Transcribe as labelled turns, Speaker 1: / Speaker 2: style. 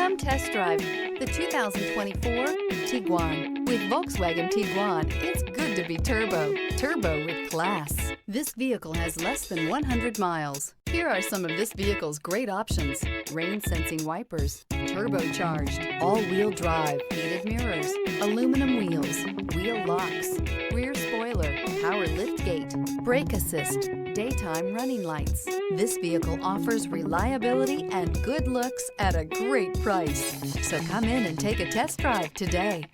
Speaker 1: Come test drive the 2024 Tiguan. With Volkswagen Tiguan, it's good to be turbo. Turbo with class. This vehicle has less than 100 miles. Here are some of this vehicle's great options: rain-sensing wipers, turbocharged, all-wheel drive, heated mirrors, aluminum wheels, wheel locks, rear spoiler, power liftgate, brake assist, daytime running lights. This vehicle offers reliability and good looks at a great price. So come in and take a test drive today.